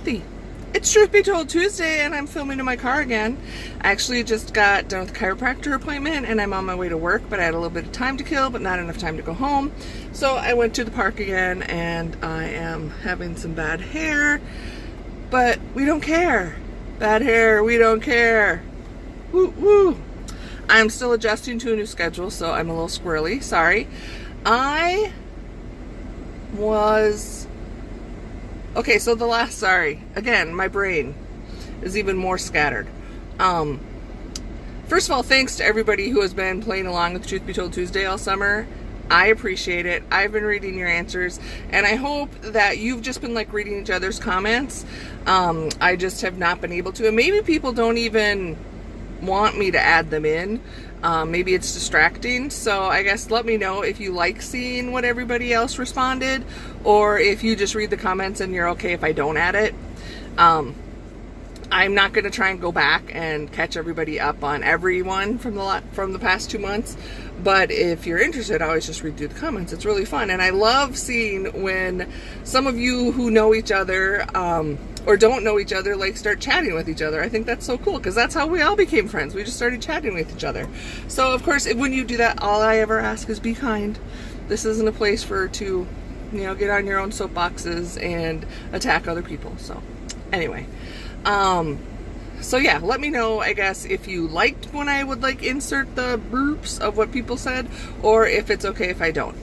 healthy. It's Truth Be Told Tuesday, and I'm filming in my car again. I actually just got done with a chiropractor appointment, and I'm on my way to work, but I had a little bit of time to kill, but not enough time to go home. So I went to the park again, and I am having some bad hair, but we don't care. Bad hair, we don't care. Woo woo. I'm still adjusting to a new schedule, so I'm a little squirrely. Sorry. Okay, so again, my brain is even more scattered. First of all, thanks to everybody who has been playing along with Truth Be Told Tuesday all summer. I appreciate it. I've been reading your answers, and I hope that you've just been like reading each other's comments. I just have not been able to, and maybe people don't even want me to add them in. Maybe it's distracting, so I guess let me know if you like seeing what everybody else responded, or if you just read the comments and you're okay if I don't add it. I'm not going to try and go back and catch everybody up on everyone from the past 2 months, but if you're interested, I always just read through the comments. It's really fun, and I love seeing when some of you who know each other or don't know each other like start chatting with each other. I think that's so cool, because that's how we all became friends. We just started chatting with each other. So of course, when you do that, all I ever ask is be kind. This isn't a place to get on your own soapboxes and attack other people. So anyway, so yeah, let me know, I guess, if you liked when I would insert the burps of what people said, or if it's okay if I don't.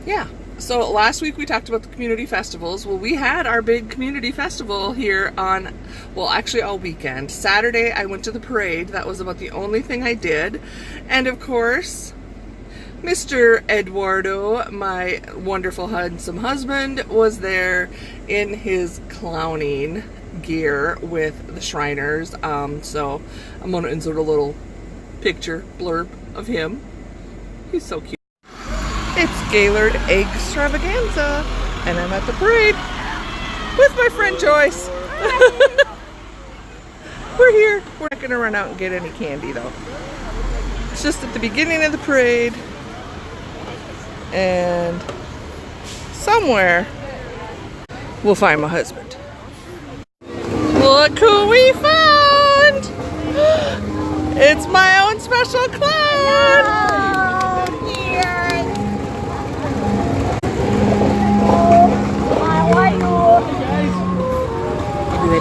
Yeah. So last week we talked about the community festivals. Well, we had our big community festival here actually all weekend. Saturday I went to the parade. That was about the only thing I did. And of course, Mr. Eduardo, my wonderful, handsome husband, was there in his clowning gear with the Shriners. So I'm going to insert a little picture blurb of him. He's so cute. It's Gaylord Extravaganza, and I'm at the parade with my friend Joyce. We're here. We're not going to run out and get any candy, though. It's just at the beginning of the parade, and somewhere we'll find my husband. Look who we found! It's my own special clown!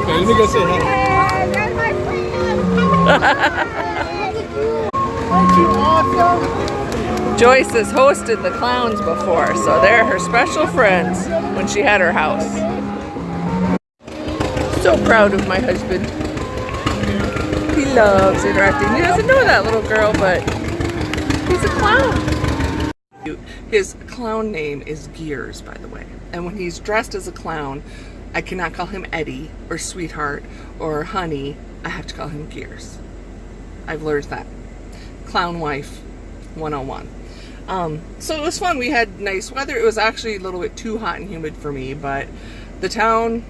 Let me go say hi. Aren't you awesome? Joyce has hosted the clowns before, so they're her special friends when she had her house. So proud of my husband. He loves interacting. He doesn't know that little girl, but he's a clown. His clown name is Gears, by the way. And when he's dressed as a clown, I cannot call him Eddie or Sweetheart or Honey. I have to call him Gears. I've learned that. Clown Wife 101. So it was fun. We had nice weather. It was actually a little bit too hot and humid for me, but the town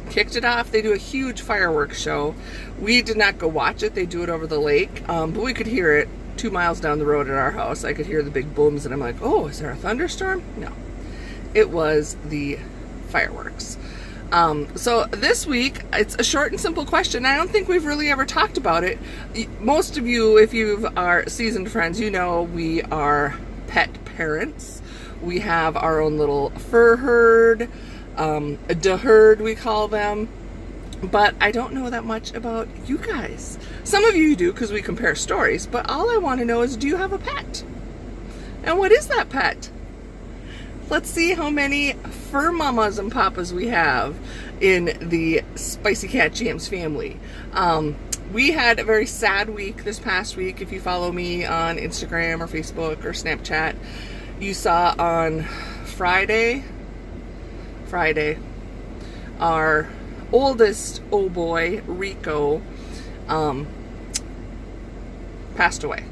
kicked it off. They do a huge fireworks show. We did not go watch it. They do it over the lake, but we could hear it 2 miles down the road at our house. I could hear the big booms, and I'm like, oh, is there a thunderstorm? No. It was the fireworks. So this week, it's a short and simple question. I don't think we've really ever talked about it. Most of you, if you are seasoned friends, you know we are pet parents. We have our own little fur herd, a herd we call them. But I don't know that much about you guys. Some of you do, because we compare stories, but all I want to know is, do you have a pet? And what is that pet? Let's see how many fur mamas and papas we have in the Spicy Cat Jams family. We had a very sad week this past week. If you follow me on Instagram or Facebook or Snapchat, you saw on Friday, our oldest old boy, Rico, passed away.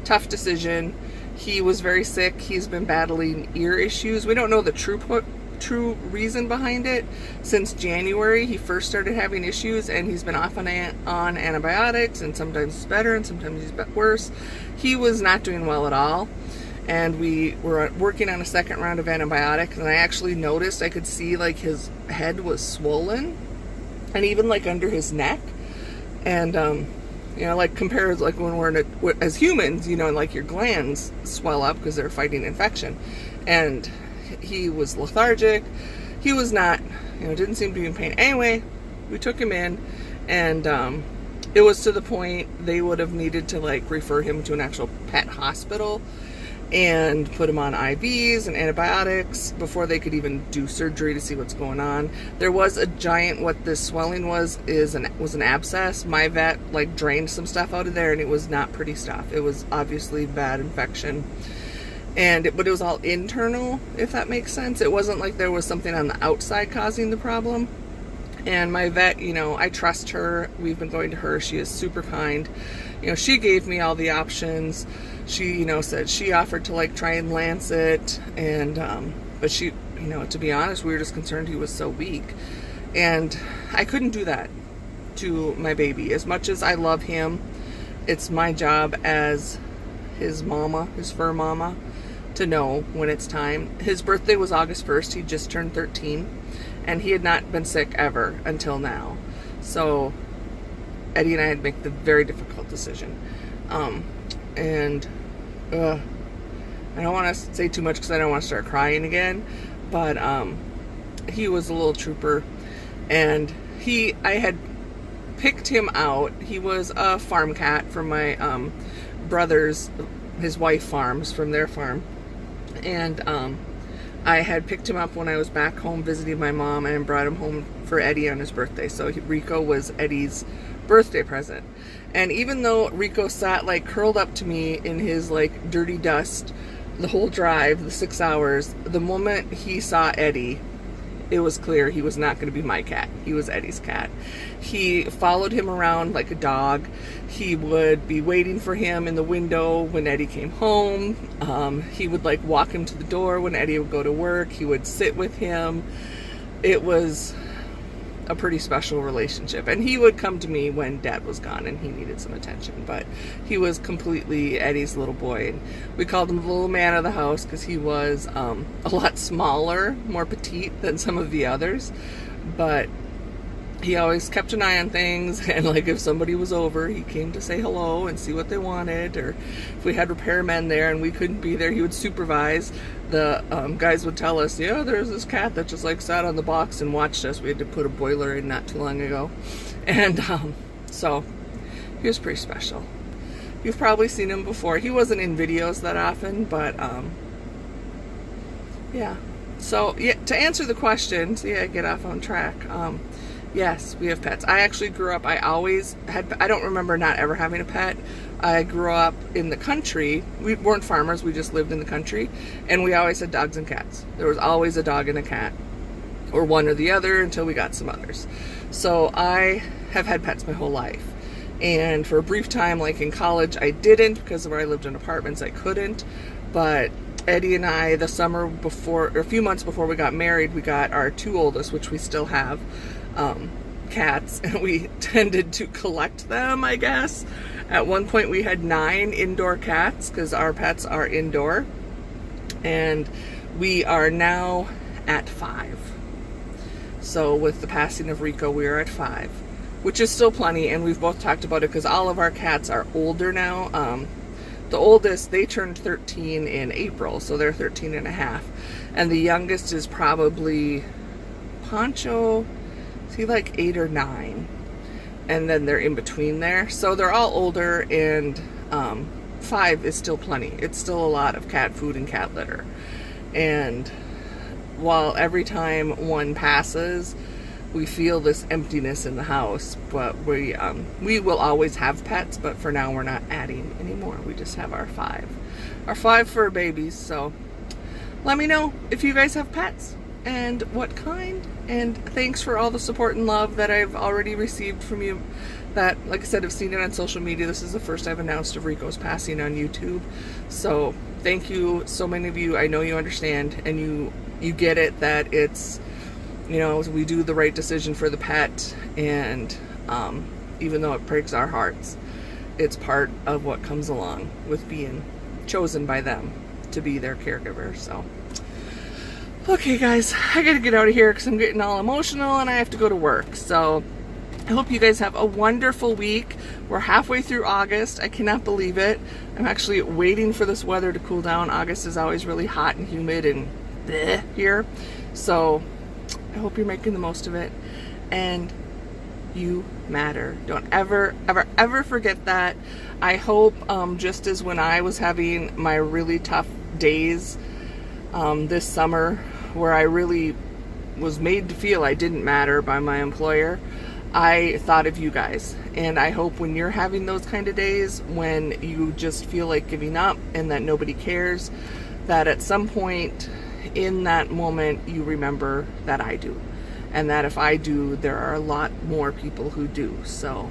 Tough decision. He was very sick. He's been battling ear issues. We don't know the true reason behind it. Since January, he first started having issues, and he's been off on antibiotics, and sometimes it's better and sometimes he's worse. He was not doing well at all. and we were working on a second round of antibiotics, and I actually noticed, I could see like his head was swollen, and even like under his neck. And you know, like compared like when we're as humans, you know, like your glands swell up because they're fighting infection. And he was lethargic. He was not, you know, didn't seem to be in pain. Anyway, we took him in, and it was to the point they would have needed to like refer him to an actual pet hospital and put him on IVs and antibiotics before they could even do surgery to see what's going on. There was a giant, what this swelling was an abscess. My vet like drained some stuff out of there, and it was not pretty stuff. It was obviously bad infection, but it was all internal, if that makes sense. It wasn't like there was something on the outside causing the problem. And my vet, you know, I trust her. We've been going to her. She is super kind. You know, she gave me all the options. She, you know, said she offered to like try and lance it, and but she, you know, to be honest, we were just concerned he was so weak, and I couldn't do that to my baby. As much as I love him, it's my job as his mama, his fur mama, to know when it's time. His birthday was August 1st. He just turned 13, and he had not been sick ever until now. So Eddie and I had to make the very difficult decision. And I don't want to say too much because I don't want to start crying again, but he was a little trooper, and I had picked him out. He was a farm cat from my brother's, his wife farms, from their farm, and I had picked him up when I was back home visiting my mom, and brought him home for Eddie on his birthday. So Rico was Eddie's birthday present. And even though Rico sat like curled up to me in his like dirty dust the whole drive, the 6 hours, the moment he saw Eddie, it was clear he was not going to be my cat. He was Eddie's cat. He followed him around like a dog. He would be waiting for him in the window when Eddie came home. He would like walk him to the door when Eddie would go to work. He would sit with him. It was a pretty special relationship, and he would come to me when Dad was gone and he needed some attention, but he was completely Eddie's little boy, and we called him the little man of the house because he was a lot smaller, more petite than some of the others, but he always kept an eye on things, and like if somebody was over, he came to say hello and see what they wanted, or if we had repairmen there and we couldn't be there, he would supervise. The guys would tell us, yeah, there's this cat that just like sat on the box and watched us. We had to put a boiler in not too long ago, and so he was pretty special. You've probably seen him before. He wasn't in videos that often, but yeah. So yeah, to answer the question, so yeah, get off on track. Yes, we have pets. I actually grew up, I always had, I don't remember not ever having a pet. I grew up in the country. We weren't farmers, we just lived in the country, and we always had dogs and cats. There was always a dog and a cat, or one or the other, until we got some others. So I have had pets my whole life. And for a brief time, like in college, I didn't, because of where I lived in apartments, I couldn't. But Eddie and I, the summer before, or a few months before we got married, we got our two oldest, which we still have, cats, and we tended to collect them, I guess. At one point we had 9 indoor cats because our pets are indoor, and we are now at 5. So with the passing of Rico, we are at 5, which is still plenty, and we've both talked about it because all of our cats are older now. The oldest, they turned 13 in April, so they're 13 and a half, and the youngest is probably Poncho. Is he like 8 or 9? And then they're in between there. So they're all older, and 5 is still plenty. It's still a lot of cat food and cat litter. And while every time one passes, we feel this emptiness in the house, but we will always have pets, but for now we're not adding anymore. We just have our 5. Our 5 fur babies. So let me know if you guys have pets and what kind, and thanks for all the support and love that I've already received from you that, like I said, have seen it on social media. This is the first I've announced of Rico's passing on YouTube, so thank you. So many of you, I know you understand, and you get it, that it's, you know, we do the right decision for the pet, and even though it breaks our hearts, it's part of what comes along with being chosen by them. to be their caregiver. So, okay guys, I gotta get out of here because I'm getting all emotional and I have to go to work. So I hope you guys have a wonderful week. We're halfway through August. I cannot believe it. I'm actually waiting for this weather to cool down. August is always really hot and humid and bleh here. So I hope you're making the most of it. And you matter. Don't ever, ever, ever forget that. I hope just as when I was having my really tough days this summer where I really was made to feel I didn't matter by my employer, I thought of you guys. And I hope when you're having those kind of days when you just feel like giving up and that nobody cares, that at some point in that moment you remember that I do. And that if I do, there are a lot more people who do. So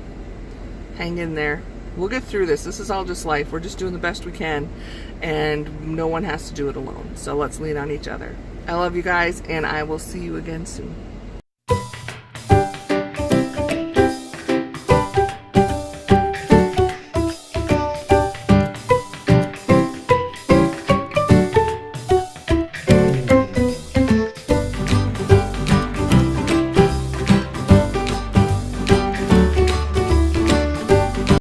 hang in there. We'll get through this. This is all just life. We're just doing the best we can. And no one has to do it alone. So let's lean on each other. I love you guys, and I will see you again soon.